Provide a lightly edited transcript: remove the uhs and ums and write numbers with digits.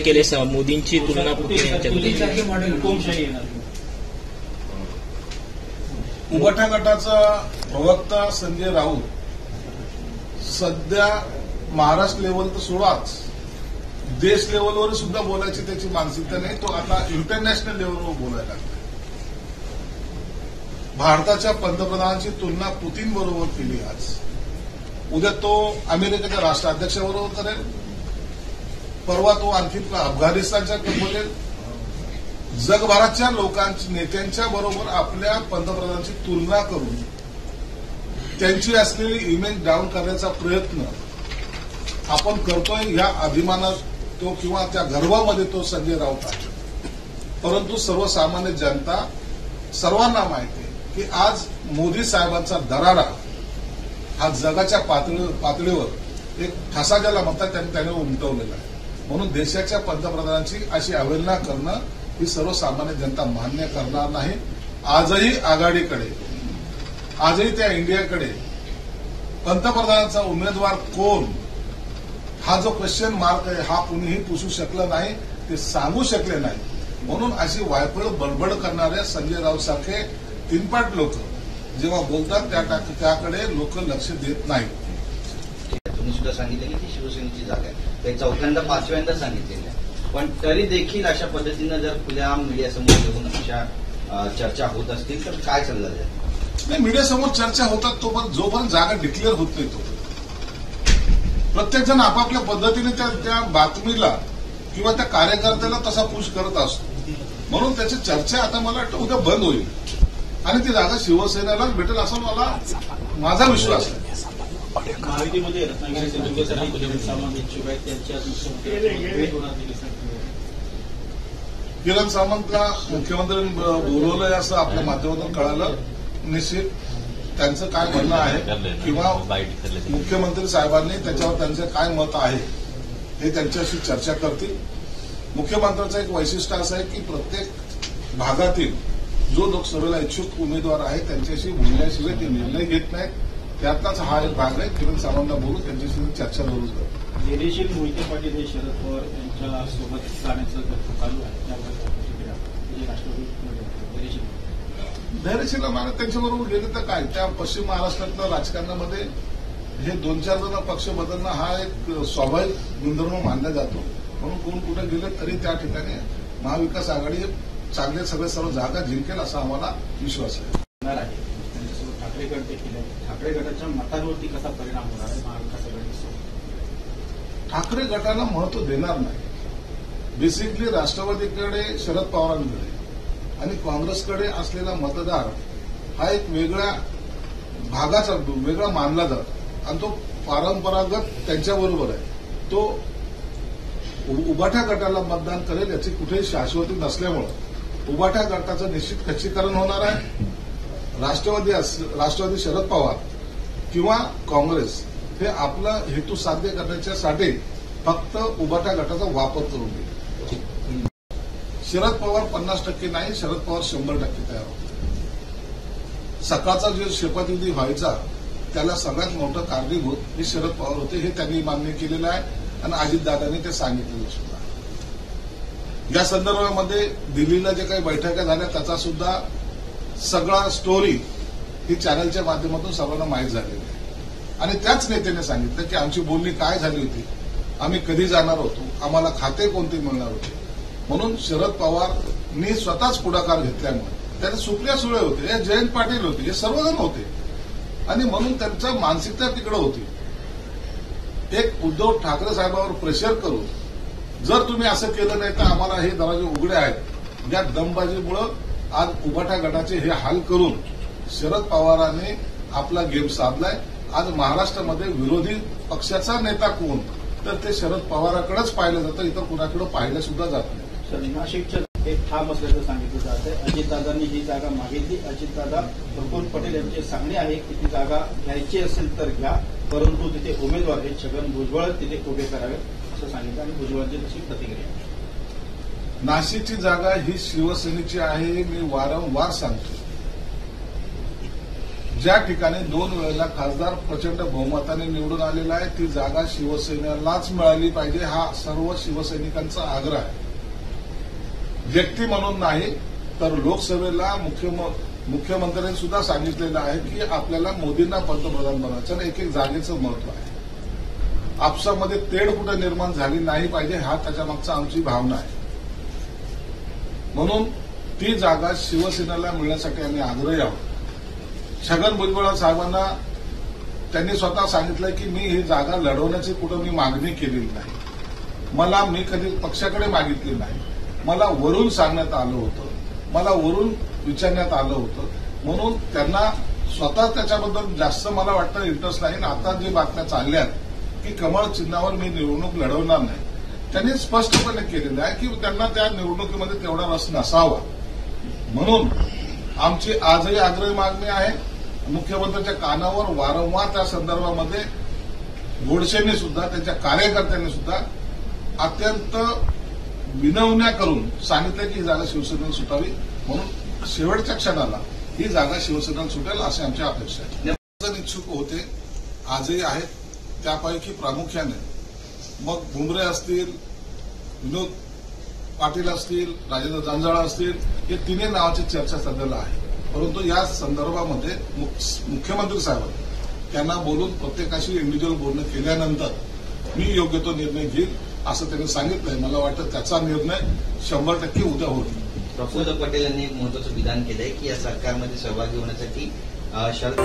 केले मोदींची तुलना पुतीन यांच्यामध्ये. उबाठा गटाचा प्रवक्ता संजय राऊत सध्या महाराष्ट्र लेवल तर सोडाच, देश लेवलवर सुद्धा बोलायची त्याची मानसिकता नाही. तो आता इंटरनॅशनल लेवलवर बोलायला लागला. भारताच्या पंतप्रधानांची तुलना पुतीन बरोबर केली आज. उद्या तो अमेरिकेच्या राष्ट्राध्यक्षाबरोबर करेल, परवा तो आणखी अफगाणिस्तानच्या बोलेल. जगभराच्या लोकांच्या नेत्यांच्या बरोबर आपल्या पंतप्रधानांची तुलना करून त्यांची असलेली इमेज डाऊन करण्याचा प्रयत्न आपण करतोय. या अभिमानात तो किंवा त्या गर्वामध्ये तो संजय राऊत आहे. परंतु सर्वसामान्य जनता सर्वांना माहिती आहे की आज मोदी साहेबांचा दरारा हा जगाच्या पातळीवर एक ठसा ज्याला म्हणतात त्याने उमटवलेला आहे. म्हणून देशाच्या पंतप्रधानांची अशी अवहेलना करणं ही सर्वसामान्य जनता मान्य करणार नाही. आजही आघाडीकडे, आजही त्या इंडियाकडे पंतप्रधानांचा उमेदवार कोण हा जो क्वेश्चन मार्क आहे हा कुणीही पुसू शकलं नाही, ते सांगू शकले नाही. म्हणून अशी वायफळ बडबड करणाऱ्या संजय राऊत सारखे तीनपाट लोक जेव्हा बोलतात त्याकडे लोक लक्ष देत नाहीत. तुम्ही सुद्धा सांगितलं की ती शिवसेनेची जागा आहे, ते चौथ्यांदा पाचव्यांदा सांगितलेलं आहे. पण तरी देखील अशा पद्धतीनं जर खुल्या मीडियासमोर येऊन अशा चर्चा होत असतील तर काय सल्ला द्याल? नाही, मीडियासमोर चर्चा होतात तोपर्यंत जोपर्यंत जागा डिक्लेअर होत नाही तो प्रत्येकजण आपापल्या पद्धतीने त्या बातमीला किंवा त्या कार्यकर्त्याला तसा पुश करत असतो. म्हणून त्याची चर्चा आता मला वाटतं उद्या बंद होईल आणि ती जागा शिवसेनेलाच भेटेल असा माझा विश्वास आहे. महायुतीमध्ये रत्नागिरी सिंधुदुर्ग किरण सामंत इच्छुक आहेत, किरण सामंतला मुख्यमंत्र्यांनी बोलवलंय असं आपल्या माध्यमातून कळालं. निश्चित त्यांचं काय म्हणणं आहे किंवा मुख्यमंत्री साहेबांनी त्याच्यावर त्यांचं काय मत आहे हे त्यांच्याशी चर्चा करतील. मुख्यमंत्र्यांचं एक वैशिष्ट्य असं आहे की प्रत्येक भागातील जो लोकसभेला इच्छुक उमेदवार आहे त्यांच्याशी बोलल्याशिवाय ते निर्णय घेत नाहीत. त्यातलाच हा एक भाग आहे. किरण सामंतला बोलून त्यांच्याशी चर्चा करूच करतो. धैर्यशील मोहिते पाटील हे शरद पवार यांच्या सोबत जाण्याचं चालू आहे. धैर्यशील माने त्यांच्याबरोबर गेले तर काय, त्या पश्चिम महाराष्ट्रातल्या राजकारणामध्ये हे 2-4 जण पक्ष बदलणं हा एक स्वाभाविक गुणधर्म मानला जातो. म्हणून कोण कुठे गेले तरी त्या ठिकाणी महाविकास आघाडी चांगले सर्व जागा जिंकेल असा आम्हाला विश्वास आहे. त्यांच्यासोबत ठाकरे गट देखील आहे. ठाकरे गटाच्या मतांवरती कसा परिणाम होणार आहे महाविकास आघाडीसोबत? ठाकरे गटाला महत्व देणार नाही. बेसिकली राष्ट्रवादीकडे शरद पवारांकडे आणि काँग्रेसकडे असलेला मतदार हा एक वेगळ्या भागाचा वेगळा मानला जातो आणि तो परंपरागत त्यांच्याबरोबर आहे. तो उबाठा गटाला मतदान करेल याची कुठेही शाश्वती नसल्यामुळे उबाठा गटाचं निश्चित खच्चीकरण होणार आहे. राष्ट्रवादी शरद पवार किंवा काँग्रेस हे आपला हेतू साध्य करण्यासाठी फक्त उबाठा गटाचा वापर करून घेईल. शरद पवार 50% नाही, शरद पवार 100% तयार होते. सकाळचा जो शपथविधी व्हायचा त्याला सगळ्यात मोठं कारणीभूत हे शरद पवार होते हे त्यांनी मान्य केलेलं आहे आणि अजितदादांनी ते सांगितलेलं सुद्धा. या संदर्भामध्ये दिल्लीला जे काही बैठका झाल्या त्याचा सुद्धा सगळा स्टोरी ही चॅनलच्या माध्यमातून सर्वांना माहीत झालेली आहे आणि त्याच नेत्याने सांगितलं की आमची बोलणी काय झाली होती, आम्ही कधी जाणार होतो, आम्हाला खाते कोणते मिळणार होते. म्हणून शरद पवारनी स्वतःच पुढाकार घेतल्यामुळे त्याने सुप्रिया सुळे होते, जयंत पाटील होते, हे सर्वजण होते आणि म्हणून त्यांच्या मानसिकता तिकडे होती. एक उद्धव ठाकरे साहेबांवर प्रेशर करून जर तुम्ही असं केलं नाही तर आम्हाला हे दरवाजे उघडे आहेत, या दमबाजीमुळे आज उबाठा गटाचे हे हाल करून शरद पवारांनी आपला गेम साधलाय. आज महाराष्ट्रामध्ये विरोधी पक्षाचा नेता कोण तर ते शरद पवाराकडेच पाहिलं जातं, इतर कुणाकडे पाहिलं सुद्धा जात नाही. नाशिकच्या एक ठाम असल्याचं सांगितलं जात आहे. अजितदादांनी ही जागा मागितली. अजितदादा प्रफुल्ल पटेल यांचे सांगणे आहे की ती जागा घ्यायची असेल तर घ्या, परंतु तिथे उमेदवार हे छगन भुजबळ तिथे उभे करावेत असं सांगितलं आणि भुजबळांची तशी प्रतिक्रिया. नाशिकची जागा ही शिवसेनेची आहे. मी वारंवार सांगतो ज्या ठिकाणी 2 वेळेला खासदार प्रचंड बहुमताने निवडून आलेला आहे ती जागा शिवसेनेलाच मिळाली पाहिजे हा सर्व शिवसैनिकांचा आग्रह आहे. व्यक्ती म्हणून नाही तर लोकसभेला मुख्यमंत्र्यांनी सुद्धा सांगितलेलं आहे की आपल्याला मोदींना पंतप्रधान बनायचं आणि एक जागेचं महत्व आहे. आपसामध्ये तेढ कुठे निर्माण झाली नाही पाहिजे हा त्याच्या मागचा आमची भावना आहे. म्हणून ती जागा शिवसेनेला मिळण्यासाठी आम्ही आग्रही आहोत. छगन भुजबळ साहेबांना त्यांनी स्वतः सांगितलं की मी ही जागा लढवण्याची कुठं मी मागणी केलेली नाही. मी कधी पक्षाकडे मागितली नाही. मला वरून सांगण्यात आलं होतं. मला वरून विचारण्यात आलं होतं. म्हणून त्यांना स्वतः त्याच्याबद्दल जास्त मला वाटतं इंटरेस्ट नाही. आता जे बातम्या चालल्यात की कमळ चिन्हावर मी निवडणूक लढवणार नाही त्यांनी स्पष्टपणे केलेलं आहे की त्यांना त्या निवडणुकीमध्ये तेवढा रस नसावा. म्हणून आमची आजही आग्रही मागणी आहे. मुख्यमंत्र्यांच्या कानावर वारंवार त्या संदर्भामध्ये गोडसेंनी सुद्धा त्यांच्या कार्यकर्त्यांनी सुद्धा अत्यंत विनवण्या करून सांगितलं की ही जागा शिवसेनेला सुटावी. म्हणून शेवटच्या क्षणाला ही जागा शिवसेनेला सुटेल अशी आमची अपेक्षा आहे. इच्छुक होते आजही आहेत. त्यापैकी प्रामुख्याने मग भुमरे असतील, विनोद पाटील असतील, राजेंद्र जंजाळा असतील हे तिन्ही नावाची चर्चा सध्याला आहे. परंतु या संदर्भामध्ये मुख्यमंत्री साहेबांनी त्यांना बोलून प्रत्येकाशी इंडिव्हिज्युअल बोलणं केल्यानंतर मी योग्य तो निर्णय घेईल असं त्यांनी सांगितलंय. मला वाटतं त्याचा निर्णय 100% उद्या होईल. प्रफुल्ल पटेल यांनी एक महत्वाचं विधान केलंय की या सरकारमध्ये सहभागी होण्यासाठी शरद